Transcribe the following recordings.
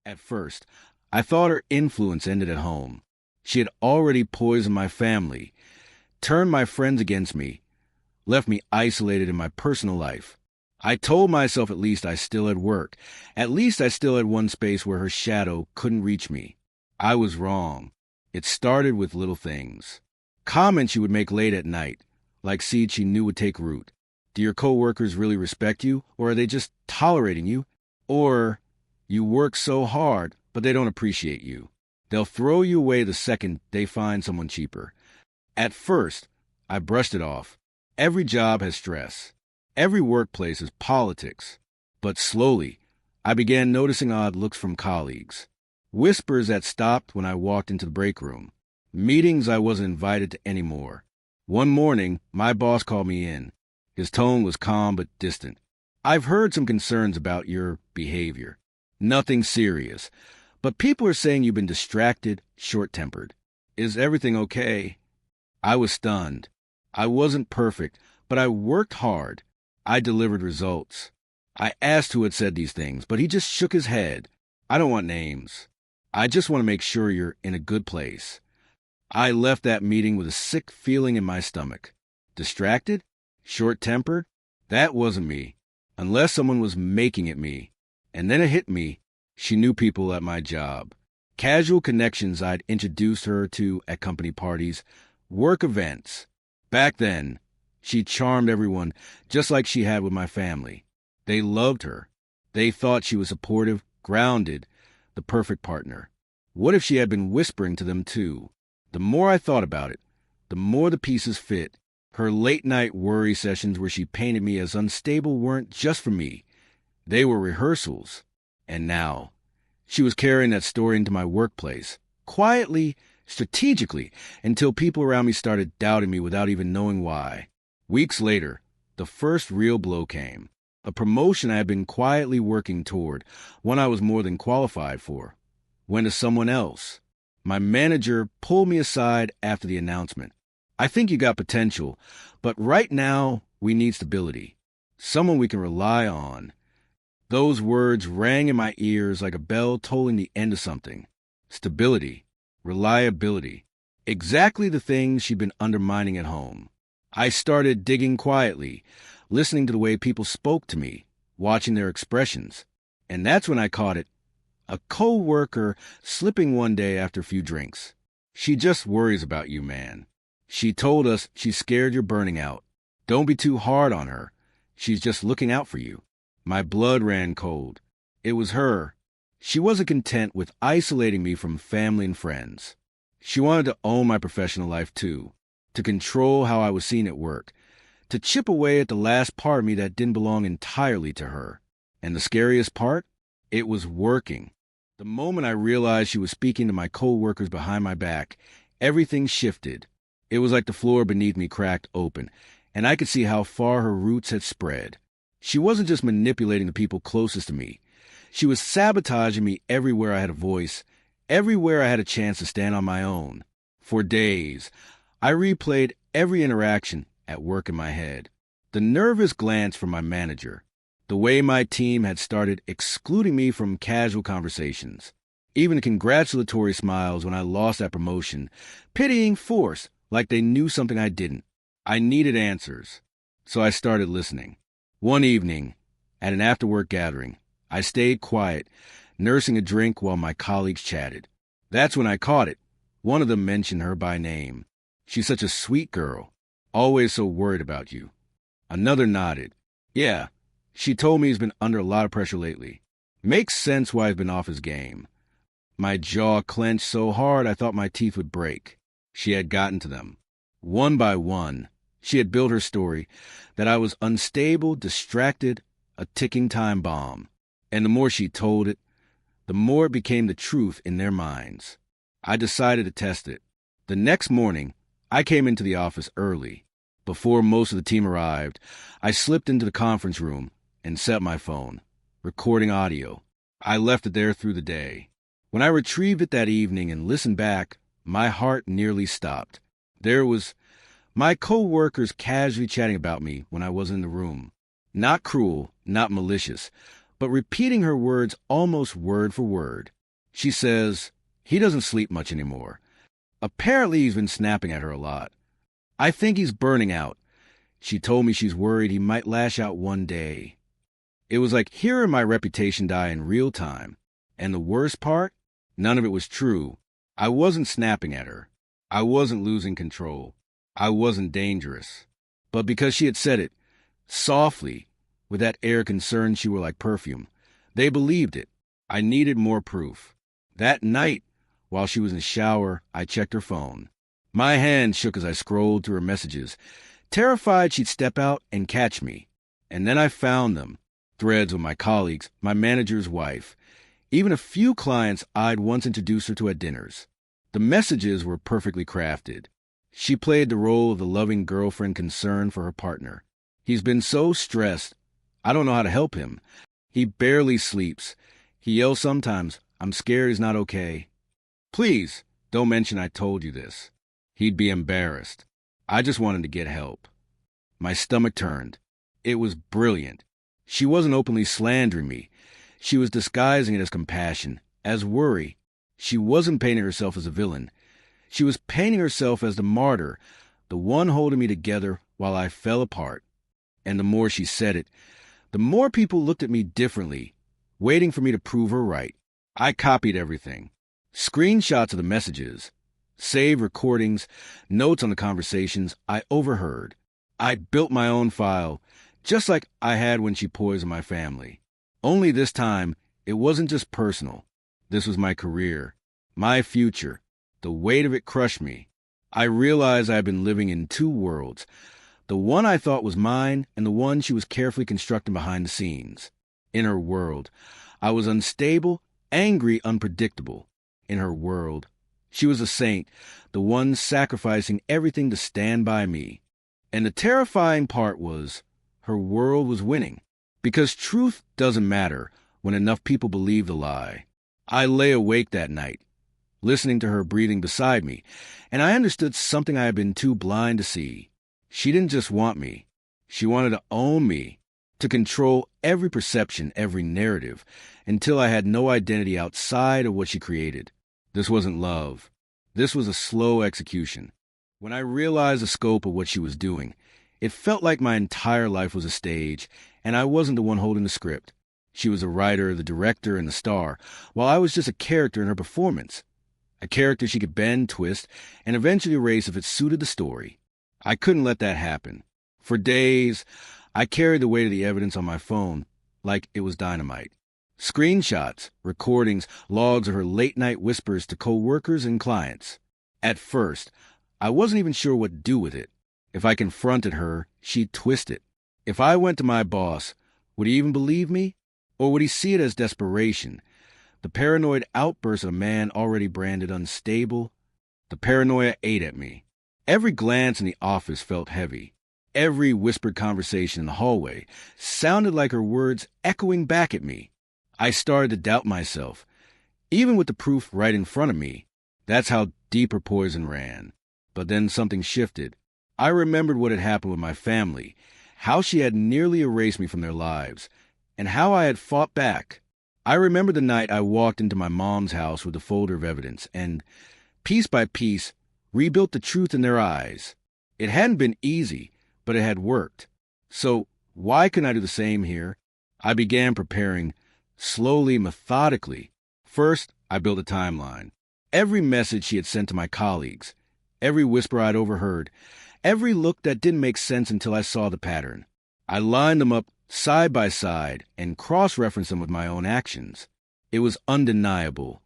At first, I thought her influence ended at home. She had already poisoned my family, turned my friends against me, left me isolated in my personal life. I told myself at least I still had work. At least I still had one space where her shadow couldn't reach me. I was wrong. It started with little things. Comments she would make late at night, like seeds she knew would take root. Do your coworkers really respect you, or are they just tolerating you? Or you work so hard, but they don't appreciate you. They'll throw you away the second they find someone cheaper. At first, I brushed it off. Every job has stress. Every workplace is politics. But slowly, I began noticing odd looks from colleagues. Whispers that stopped when I walked into the break room. Meetings I wasn't invited to anymore. One morning, my boss called me in. His tone was calm but distant. I've heard some concerns about your behavior. Nothing serious. But people are saying you've been distracted, short-tempered. Is everything okay? I was stunned. I wasn't perfect, but I worked hard. I delivered results. I asked who had said these things, but he just shook his head. I don't want names. I just want to make sure you're in a good place. I left that meeting with a sick feeling in my stomach. Distracted? Short-tempered? That wasn't me. Unless someone was making it me. And then it hit me. She knew people at my job. Casual connections I'd introduced her to at company parties, work events. Back then, she charmed everyone just like she had with my family. They loved her. They thought she was supportive, grounded, the perfect partner. What if she had been whispering to them too? The more I thought about it, the more the pieces fit. Her late-night worry sessions where she painted me as unstable weren't just for me. They were rehearsals. And now, she was carrying that story into my workplace, quietly, strategically, until people around me started doubting me without even knowing why. Weeks later, the first real blow came. A promotion I had been quietly working toward, one I was more than qualified for, went to someone else. My manager pulled me aside after the announcement. I think you got potential, but right now we need stability. Someone we can rely on. Those words rang in my ears like a bell tolling the end of something. Stability. Reliability. Exactly the things she'd been undermining at home. I started digging quietly, listening to the way people spoke to me, watching their expressions. And that's when I caught it. A coworker slipping one day after a few drinks. She just worries about you, man. She told us she's scared you're burning out. Don't be too hard on her. She's just looking out for you. My blood ran cold. It was her. She wasn't content with isolating me from family and friends. She wanted to own my professional life too, to control how I was seen at work, to chip away at the last part of me that didn't belong entirely to her. And the scariest part? It was working. The moment I realized she was speaking to my coworkers behind my back, everything shifted. It was like the floor beneath me cracked open, and I could see how far her roots had spread. She wasn't just manipulating the people closest to me. She was sabotaging me everywhere I had a voice, everywhere I had a chance to stand on my own. For days, I replayed every interaction at work in my head. The nervous glance from my manager, the way my team had started excluding me from casual conversations, even the congratulatory smiles when I lost that promotion, pitying force like they knew something I didn't. I needed answers, so I started listening. One evening, at an after-work gathering, I stayed quiet, nursing a drink while my colleagues chatted. That's when I caught it. One of them mentioned her by name. She's such a sweet girl, always so worried about you. Another nodded. Yeah, she told me he's been under a lot of pressure lately. Makes sense why he's been off his game. My jaw clenched so hard I thought my teeth would break. She had gotten to them. One by one, she had built her story that I was unstable, distracted, a ticking time bomb. And the more she told it, the more it became the truth in their minds. I decided to test it. The next morning, I came into the office early. Before most of the team arrived, I slipped into the conference room and set my phone, recording audio. I left it there through the day. When I retrieved it that evening and listened back, my heart nearly stopped. There was my coworkers casually chatting about me when I was in the room. Not cruel, not malicious, but repeating her words almost word for word. She says he doesn't sleep much anymore. Apparently, he's been snapping at her a lot. I think he's burning out. She told me she's worried he might lash out one day. It was like hearing my reputation die in real time. And the worst part? None of it was true. I wasn't snapping at her. I wasn't losing control. I wasn't dangerous. But because she had said it, softly, with that air concerned she were like perfume, they believed it. I needed more proof. That night, while she was in the shower, I checked her phone. My hand shook as I scrolled through her messages, terrified she'd step out and catch me. And then I found them. Threads with my colleagues, my manager's wife, even a few clients I'd once introduced her to at dinners. The messages were perfectly crafted. She played the role of the loving girlfriend concerned for her partner. He's been so stressed, I don't know how to help him. He barely sleeps. He yells sometimes, "I'm scared he's not okay." Please, don't mention I told you this. He'd be embarrassed. I just wanted to get help. My stomach turned. It was brilliant. She wasn't openly slandering me. She was disguising it as compassion, as worry. She wasn't painting herself as a villain. She was painting herself as the martyr, the one holding me together while I fell apart. And the more she said it, the more people looked at me differently, waiting for me to prove her right. I copied everything. Screenshots of the messages, saved recordings, notes on the conversations I overheard. I built my own file, just like I had when she poisoned my family. Only this time, it wasn't just personal. This was my career, my future. The weight of it crushed me. I realized I had been living in two worlds, the one I thought was mine and the one she was carefully constructing behind the scenes. In her world, I was unstable, angry, unpredictable. In her world, she was a saint, the one sacrificing everything to stand by me. And the terrifying part was, her world was winning. Because truth doesn't matter when enough people believe the lie. I lay awake that night, listening to her breathing beside me, and I understood something I had been too blind to see. She didn't just want me. She wanted to own me, to control every perception, every narrative, until I had no identity outside of what she created. This wasn't love. This was a slow execution. When I realized the scope of what she was doing, it felt like my entire life was a stage, and I wasn't the one holding the script. She was the writer, the director, and the star, while I was just a character in her performance. A character she could bend, twist, and eventually erase if it suited the story. I couldn't let that happen. For days, I carried the weight of the evidence on my phone like it was dynamite. Screenshots, recordings, logs of her late-night whispers to coworkers and clients. At first, I wasn't even sure what to do with it. If I confronted her, she'd twist it. If I went to my boss, would he even believe me? Or would he see it as desperation? The paranoid outburst of a man already branded unstable? The paranoia ate at me. Every glance in the office felt heavy. Every whispered conversation in the hallway sounded like her words echoing back at me. I started to doubt myself, even with the proof right in front of me. That's how deep her poison ran. But then something shifted. I remembered what had happened with my family, how she had nearly erased me from their lives, and how I had fought back. I remember the night I walked into my mom's house with the folder of evidence and, piece by piece, rebuilt the truth in their eyes. It hadn't been easy, but it had worked. So why couldn't I do the same here? I began preparing, slowly, methodically. First, I built a timeline. Every message she had sent to my colleagues, every whisper I'd overheard, every look that didn't make sense until I saw the pattern. I lined them up side by side and cross-referenced them with my own actions. It was undeniable.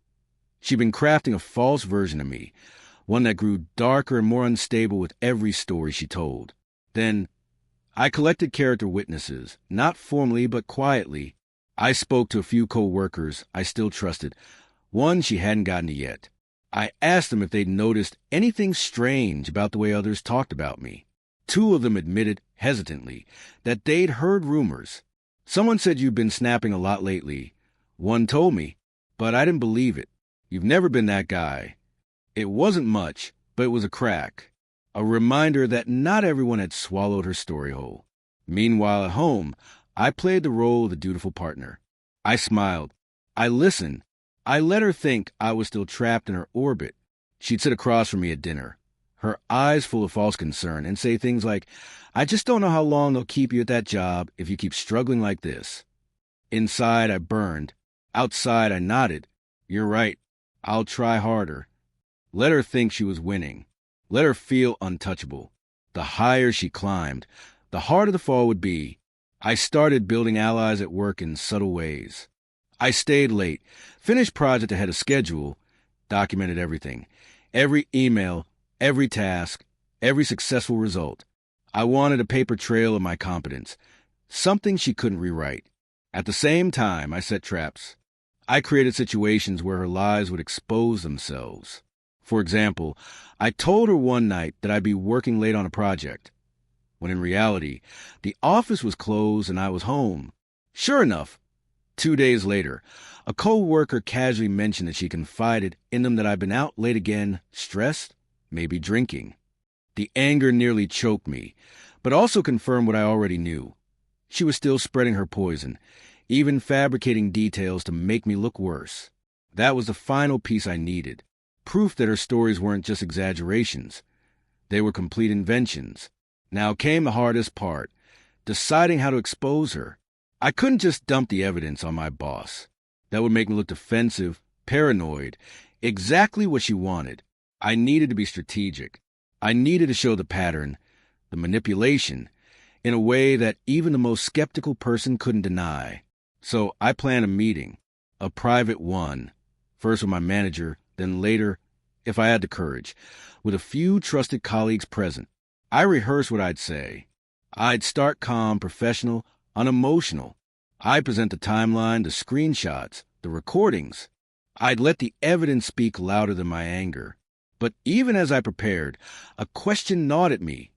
She'd been crafting a false version of me, one that grew darker and more unstable with every story she told. Then, I collected character witnesses, not formally but quietly. I spoke to a few co-workers I still trusted, one she hadn't gotten to yet. I asked them if they'd noticed anything strange about the way others talked about me. Two of them admitted, hesitantly, that they'd heard rumors. Someone said you've been snapping a lot lately. One told me, but I didn't believe it. You've never been that guy. It wasn't much, but it was a crack. A reminder that not everyone had swallowed her story whole. Meanwhile, at home, I played the role of the dutiful partner. I smiled. I listened. I let her think I was still trapped in her orbit. She'd sit across from me at dinner, her eyes full of false concern, and say things like, "I just don't know how long they'll keep you at that job if you keep struggling like this." Inside, I burned. Outside, I nodded. "You're right. I'll try harder." Let her think she was winning. Let her feel untouchable. The higher she climbed, the harder the fall would be. I started building allies at work in subtle ways. I stayed late, finished project ahead of schedule, documented everything. Every email, every task, every successful result. I wanted a paper trail of my competence, something she couldn't rewrite. At the same time, I set traps. I created situations where her lies would expose themselves. For example, I told her one night that I'd be working late on a project, when in reality, the office was closed and I was home. Sure enough, 2 days later, a coworker casually mentioned that she confided in them that I'd been out late again, stressed, maybe drinking. The anger nearly choked me, but also confirmed what I already knew. She was still spreading her poison, even fabricating details to make me look worse. That was the final piece I needed. Proof that her stories weren't just exaggerations. They were complete inventions. Now came the hardest part, deciding how to expose her. I couldn't just dump the evidence on my boss. That would make me look defensive, paranoid, exactly what she wanted. I needed to be strategic. I needed to show the pattern, the manipulation, in a way that even the most skeptical person couldn't deny. So I planned a meeting, a private one, first with my manager, then later, if I had the courage, with a few trusted colleagues present. I rehearsed what I'd say. I'd start calm, professional, unemotional. I'd present the timeline, the screenshots, the recordings. I'd let the evidence speak louder than my anger. But even as I prepared, a question gnawed at me.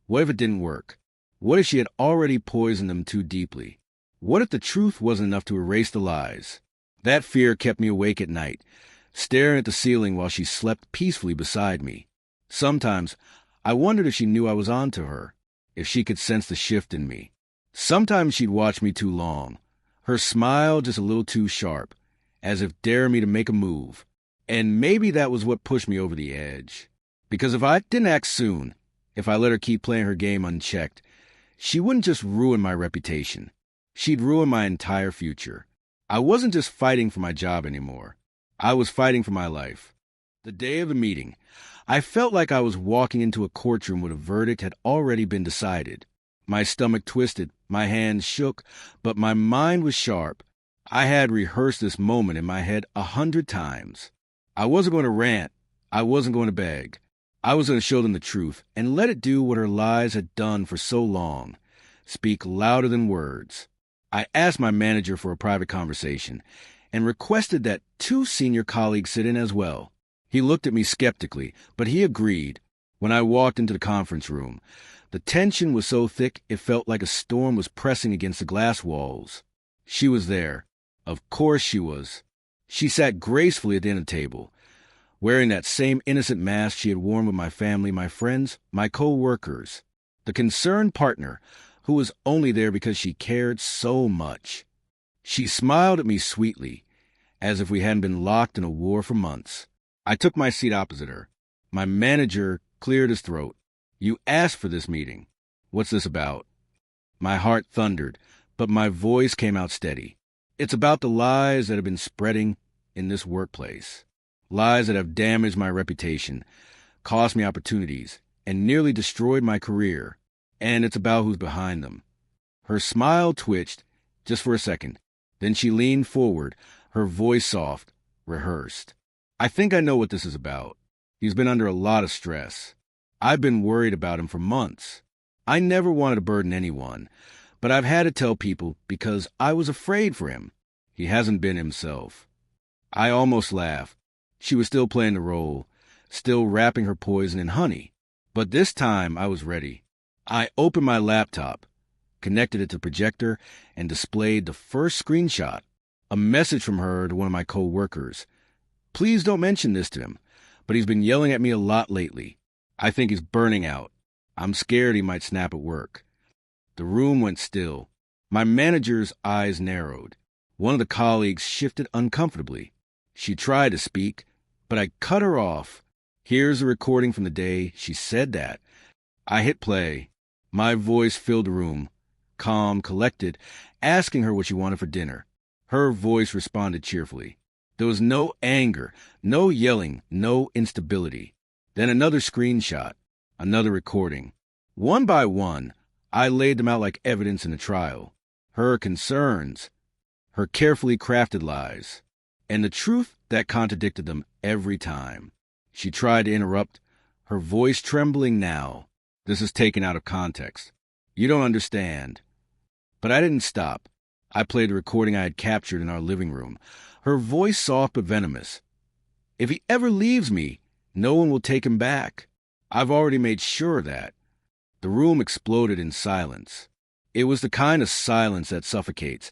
What if it didn't work? What if she had already poisoned them too deeply? What if the truth wasn't enough to erase the lies? That fear kept me awake at night, staring at the ceiling while she slept peacefully beside me. Sometimes, I wondered if she knew I was on to her, if she could sense the shift in me. Sometimes she'd watch me too long, her smile just a little too sharp, as if daring me to make a move. And maybe that was what pushed me over the edge. Because if I didn't act soon, if I let her keep playing her game unchecked, she wouldn't just ruin my reputation. She'd ruin my entire future. I wasn't just fighting for my job anymore. I was fighting for my life. The day of the meeting, I felt like I was walking into a courtroom where a verdict had already been decided. My stomach twisted, my hands shook, but my mind was sharp. I had rehearsed this moment in my head 100 times. I wasn't going to rant. I wasn't going to beg. I was going to show them the truth and let it do what her lies had done for so long. Speak louder than words. I asked my manager for a private conversation and requested that 2 senior colleagues sit in as well. He looked at me skeptically, but he agreed. When I walked into the conference room, the tension was so thick it felt like a storm was pressing against the glass walls. She was there. Of course she was. She sat gracefully at the end of the table, wearing that same innocent mask she had worn with my family, my friends, my co-workers. The concerned partner, who was only there because she cared so much. She smiled at me sweetly, as if we hadn't been locked in a war for months. I took my seat opposite her. My manager cleared his throat. "You asked for this meeting. What's this about?" My heart thundered, but my voice came out steady. "It's about the lies that have been spreading in this workplace. Lies that have damaged my reputation, cost me opportunities, and nearly destroyed my career. And it's about who's behind them." Her smile twitched, just for a second. Then she leaned forward, her voice soft, rehearsed. "I think I know what this is about. He's been under a lot of stress. I've been worried about him for months. I never wanted to burden anyone, but I've had to tell people because I was afraid for him. He hasn't been himself." I almost laughed. She was still playing the role, still wrapping her poison in honey. But this time I was ready. I opened my laptop, connected it to the projector, and displayed the first screenshot, a message from her to one of my co-workers. "Please don't mention this to him, but he's been yelling at me a lot lately. I think he's burning out. I'm scared he might snap at work." The room went still. My manager's eyes narrowed. One of the colleagues shifted uncomfortably. She tried to speak, but I cut her off. Here's a recording from the day she said that. I hit play. My voice filled the room, calm, collected, asking her what she wanted for dinner. Her voice responded cheerfully. There was no anger, no yelling, no instability. Then another screenshot, another recording. One by one, I laid them out like evidence in a trial. Her concerns, her carefully crafted lies, and the truth that contradicted them every time. She tried to interrupt, her voice trembling now. This is taken out of context. You don't understand. But I didn't stop. I played the recording I had captured in our living room. Her voice soft but venomous. If he ever leaves me, no one will take him back. I've already made sure of that. The room exploded in silence. It was the kind of silence that suffocates,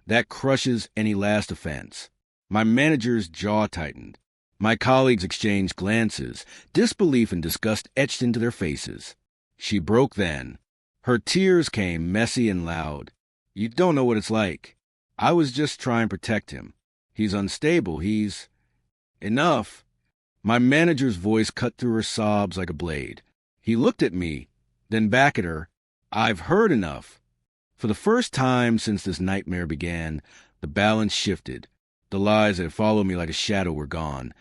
that crushes any last offense. My manager's jaw tightened. My colleagues exchanged glances, disbelief and disgust etched into their faces. She broke then. Her tears came messy and loud. You don't know what it's like. I was just trying to protect him. He's unstable. He's... Enough. My manager's voice cut through her sobs like a blade. He looked at me, then back at her. I've heard enough. For the first time since this nightmare began, the balance shifted. The lies that had followed me like a shadow were gone,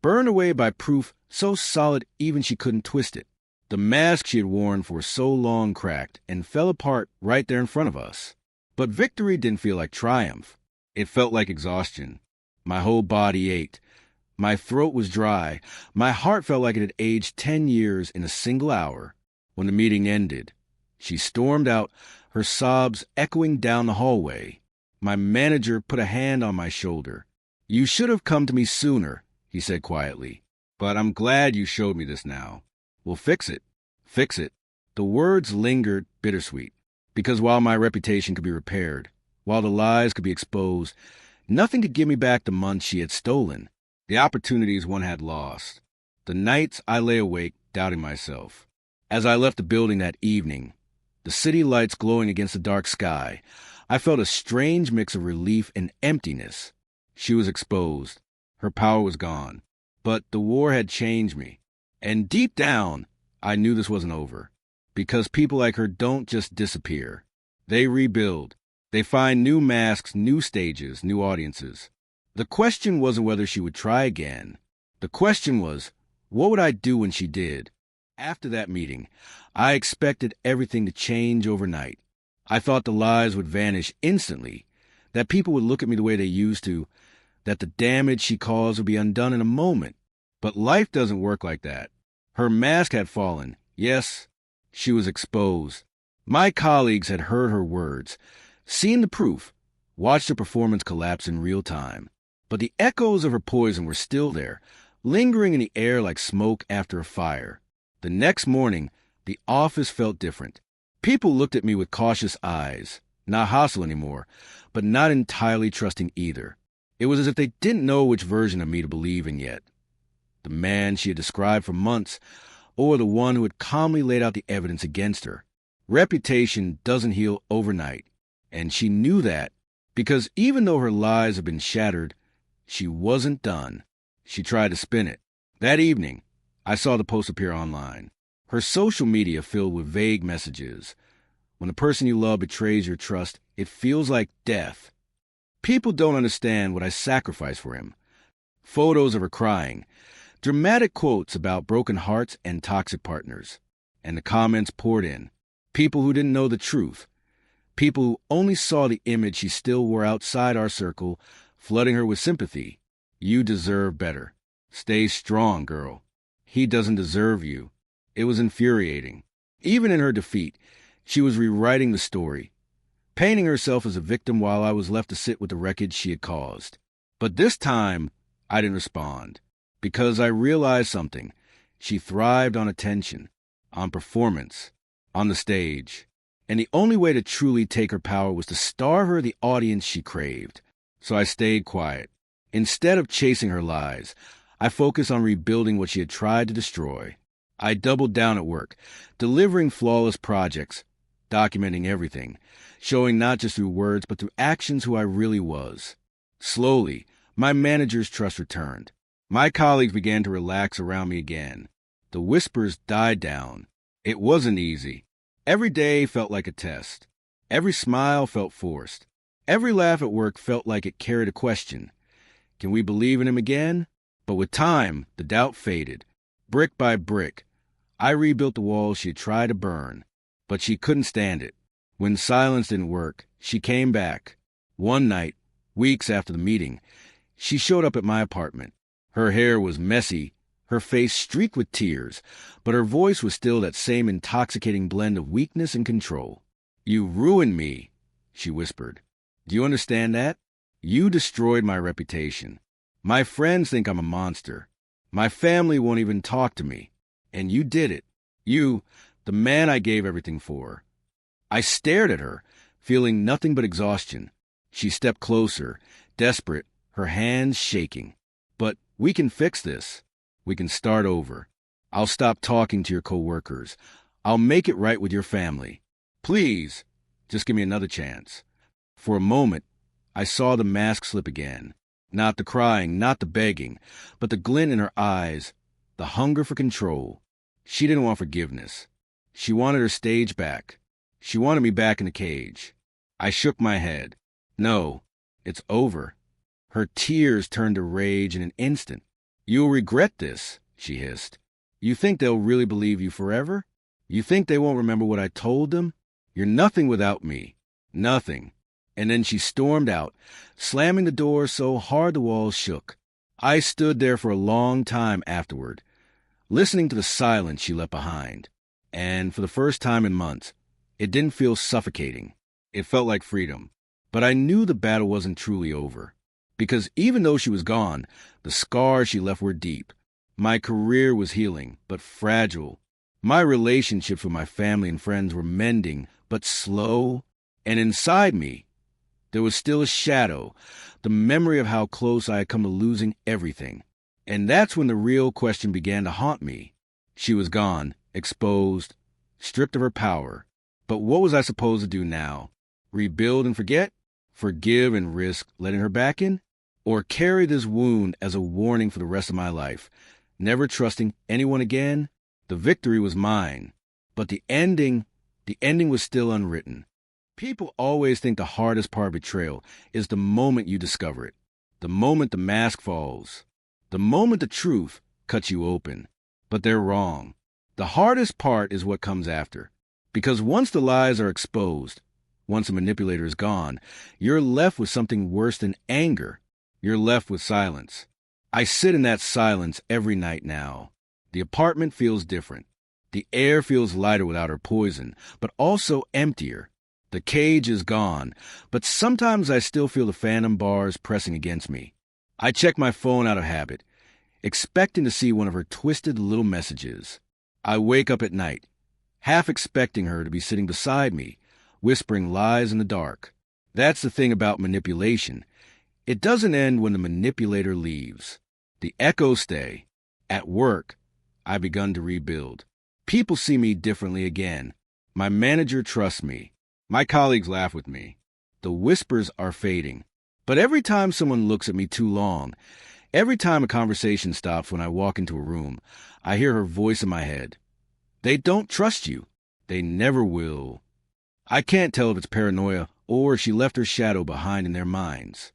burned away by proof so solid even she couldn't twist it. The mask she had worn for so long cracked and fell apart right there in front of us. But victory didn't feel like triumph. It felt like exhaustion. My whole body ached. My throat was dry. My heart felt like it had aged 10 years in a single hour. When the meeting ended, she stormed out, her sobs echoing down the hallway. My manager put a hand on my shoulder. You should have come to me sooner, he said quietly. But I'm glad you showed me this now. We'll fix it. Fix it. The words lingered bittersweet, because while my reputation could be repaired, while the lies could be exposed, nothing could give me back the months she had stolen, the opportunities one had lost. The nights I lay awake, doubting myself. As I left the building that evening, the city lights glowing against the dark sky, I felt a strange mix of relief and emptiness. She was exposed. Her power was gone. But the war had changed me. And deep down, I knew this wasn't over. Because people like her don't just disappear. They rebuild. They find new masks, new stages, new audiences. The question wasn't whether she would try again. The question was, what would I do when she did? After that meeting, I expected everything to change overnight. I thought the lies would vanish instantly, that people would look at me the way they used to, that the damage she caused would be undone in a moment. But life doesn't work like that. Her mask had fallen. Yes, she was exposed. My colleagues had heard her words, seen the proof, watched her performance collapse in real time. But the echoes of her poison were still there, lingering in the air like smoke after a fire. The next morning, the office felt different. People looked at me with cautious eyes, not hostile anymore, but not entirely trusting either. It was as if they didn't know which version of me to believe in yet. The man she had described for months, or the one who had calmly laid out the evidence against her. Reputation doesn't heal overnight, and she knew that, because even though her lies had been shattered, she wasn't done. She tried to spin it. That evening, I saw the post appear online. Her social media filled with vague messages. When the person you love betrays your trust, it feels like death. People don't understand what I sacrificed for him. Photos of her crying. Dramatic quotes about broken hearts and toxic partners. And the comments poured in. People who didn't know the truth. People who only saw the image she still wore outside our circle, flooding her with sympathy. You deserve better. Stay strong, girl. He doesn't deserve you. It was infuriating. Even in her defeat, she was rewriting the story, painting herself as a victim while I was left to sit with the wreckage she had caused. But this time, I didn't respond, because I realized something. She thrived on attention, on performance, on the stage. And the only way to truly take her power was to starve her the audience she craved. So I stayed quiet. Instead of chasing her lies, I focused on rebuilding what she had tried to destroy. I doubled down at work, delivering flawless projects, documenting everything, showing not just through words but through actions who I really was. Slowly, My manager's trust returned. My colleagues began to relax around me again. The whispers died down. It wasn't easy. Every day felt like a test. Every smile felt forced. Every laugh at work felt like it carried a question. Can we believe in him again? But with time, the doubt faded. Brick by brick, I rebuilt the walls she had tried to burn. But she couldn't stand it. When silence didn't work, she came back. One night, weeks after the meeting, she showed up at my apartment. Her hair was messy, her face streaked with tears, but her voice was still that same intoxicating blend of weakness and control. "You ruined me," she whispered. "Do you understand that? You destroyed my reputation. My friends think I'm a monster. My family won't even talk to me. And you did it. You, the man I gave everything for." I stared at her, feeling nothing but exhaustion. She stepped closer, desperate, her hands shaking. "But we can fix this. We can start over. I'll stop talking to your coworkers. I'll make it right with your family. Please, just give me another chance." For a moment, I saw the mask slip again. Not the crying, not the begging, but the glint in her eyes, the hunger for control. She didn't want forgiveness. She wanted her stage back. She wanted me back in the cage. I shook my head. "No, it's over." Her tears turned to rage in an instant. "You'll regret this," she hissed. "You think they'll really believe you forever? You think they won't remember what I told them? You're nothing without me. Nothing." And then she stormed out, slamming the door so hard the walls shook. I stood there for a long time afterward, listening to the silence she left behind. And for the first time in months, it didn't feel suffocating. It felt like freedom. But I knew the battle wasn't truly over. Because even though she was gone, the scars she left were deep. My career was healing, but fragile. My relationships with my family and friends were mending, but slow. And inside me, there was still a shadow, the memory of how close I had come to losing everything. And that's when the real question began to haunt me. She was gone, exposed, stripped of her power. But what was I supposed to do now? Rebuild and forget? Forgive and risk letting her back in? Or carry this wound as a warning for the rest of my life, never trusting anyone again? The victory was mine, but the ending was still unwritten. People always think the hardest part of betrayal is the moment you discover it, the moment the mask falls, the moment the truth cuts you open. But they're wrong. The hardest part is what comes after. Because once the lies are exposed, once a manipulator is gone, you're left with something worse than anger. You're left with silence. I sit in that silence every night now. The apartment feels different. The air feels lighter without her poison, but also emptier. The cage is gone, but sometimes I still feel the phantom bars pressing against me. I check my phone out of habit, expecting to see one of her twisted little messages. I wake up at night, half expecting her to be sitting beside me, whispering lies in the dark. That's the thing about manipulation. It doesn't end when the manipulator leaves. The echoes stay. At work, I've begun to rebuild. People see me differently again. My manager trusts me. My colleagues laugh with me. The whispers are fading. But every time someone looks at me too long, every time a conversation stops when I walk into a room, I hear her voice in my head. "They don't trust you. They never will." I can't tell if it's paranoia or she left her shadow behind in their minds.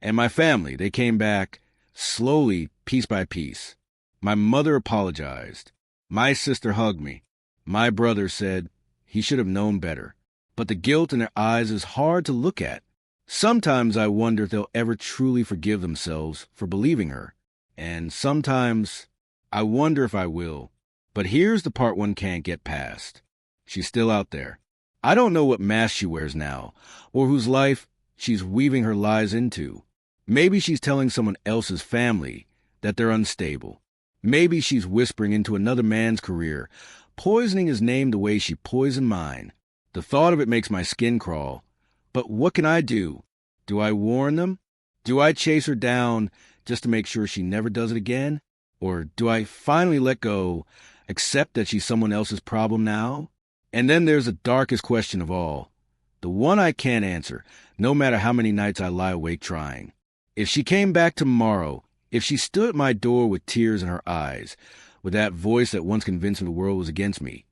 And my family, they came back, slowly, piece by piece. My mother apologized. My sister hugged me. My brother said he should have known better. But the guilt in their eyes is hard to look at. Sometimes I wonder if they'll ever truly forgive themselves for believing her. And sometimes I wonder if I will. But here's the part one can't get past. She's still out there. I don't know what mask she wears now, or whose life she's weaving her lies into. Maybe she's telling someone else's family that they're unstable. Maybe she's whispering into another man's career, poisoning his name the way she poisoned mine. The thought of it makes my skin crawl. But what can I do? Do I warn them? Do I chase her down just to make sure she never does it again? Or do I finally let go, accept that she's someone else's problem now? And then there's the darkest question of all, the one I can't answer, no matter how many nights I lie awake trying. If she came back tomorrow, if she stood at my door with tears in her eyes, with that voice that once convinced me the world was against me,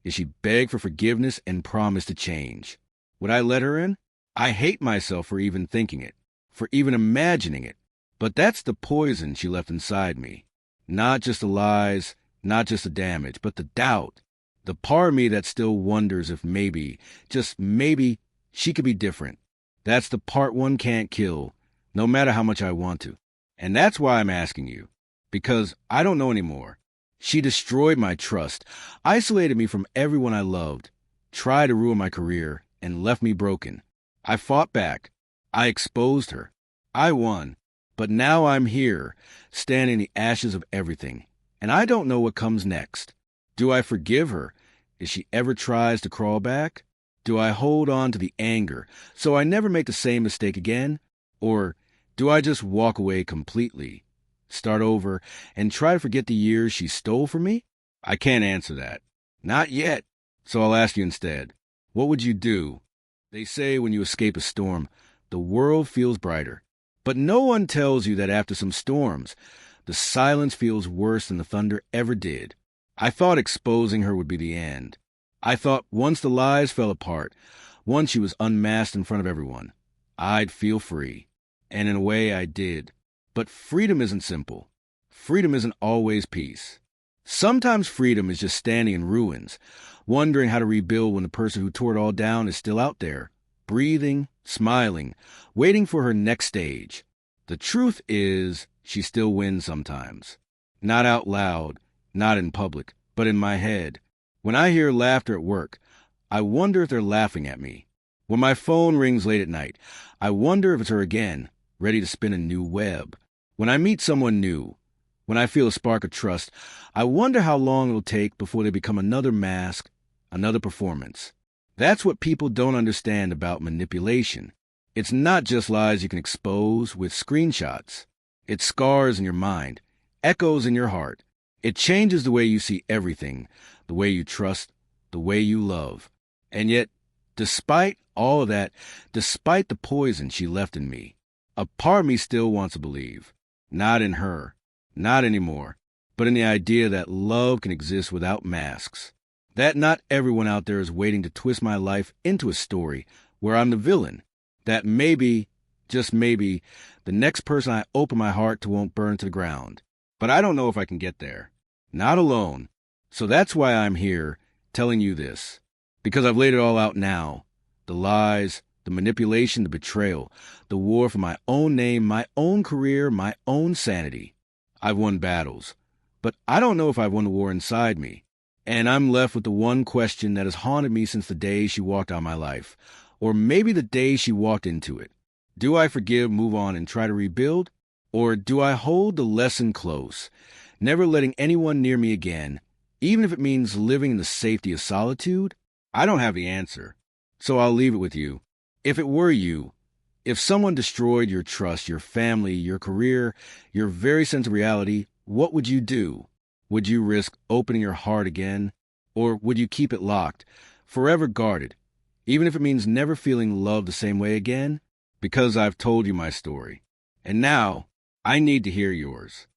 if she begged for forgiveness and promised to change, would I let her in? I hate myself for even thinking it, for even imagining it. But that's the poison she left inside me. Not just the lies, not just the damage, but the doubt. The part of me that still wonders if maybe, just maybe, she could be different. That's the part one can't kill, no matter how much I want to. And that's why I'm asking you. Because I don't know anymore. She destroyed my trust, isolated me from everyone I loved, tried to ruin my career, and left me broken. I fought back. I exposed her. I won. But now I'm here, standing in the ashes of everything. And I don't know what comes next. Do I forgive her if she ever tries to crawl back? Do I hold on to the anger so I never make the same mistake again? Or do I just walk away completely, start over, and try to forget the years she stole from me? I can't answer that. Not yet. So I'll ask you instead. What would you do? They say when you escape a storm, the world feels brighter. But no one tells you that after some storms, the silence feels worse than the thunder ever did. I thought exposing her would be the end. I thought once the lies fell apart, once she was unmasked in front of everyone, I'd feel free. And in a way I did. But freedom isn't simple. Freedom isn't always peace. Sometimes freedom is just standing in ruins, wondering how to rebuild when the person who tore it all down is still out there, breathing, smiling, waiting for her next stage. The truth is, she still wins sometimes. Not out loud, not in public, but in my head. When I hear laughter at work, I wonder if they're laughing at me. When my phone rings late at night, I wonder if it's her again, ready to spin a new web. When I meet someone new, when I feel a spark of trust, I wonder how long it'll take before they become another mask, another performance. That's what people don't understand about manipulation. It's not just lies you can expose with screenshots. It scars in your mind, echoes in your heart. It changes the way you see everything, the way you trust, the way you love. And yet, despite all of that, despite the poison she left in me, a part of me still wants to believe. Not in her, not anymore, but in the idea that love can exist without masks. That not everyone out there is waiting to twist my life into a story where I'm the villain. That maybe, just maybe, the next person I open my heart to won't burn to the ground. But I don't know if I can get there. Not alone. So that's why I'm here, telling you this. Because I've laid it all out now. The lies, the manipulation, the betrayal, the war for my own name, my own career, my own sanity. I've won battles. But I don't know if I've won the war inside me. And I'm left with the one question that has haunted me since the day she walked out of my life. Or maybe the day she walked into it. Do I forgive, move on, and try to rebuild? Or do I hold the lesson close, never letting anyone near me again, even if it means living in the safety of solitude? I don't have the answer, so I'll leave it with you. If it were you, if someone destroyed your trust, your family, your career, your very sense of reality, what would you do? Would you risk opening your heart again? Or would you keep it locked, forever guarded, even if it means never feeling love the same way again? Because I've told you my story. And now, I need to hear yours.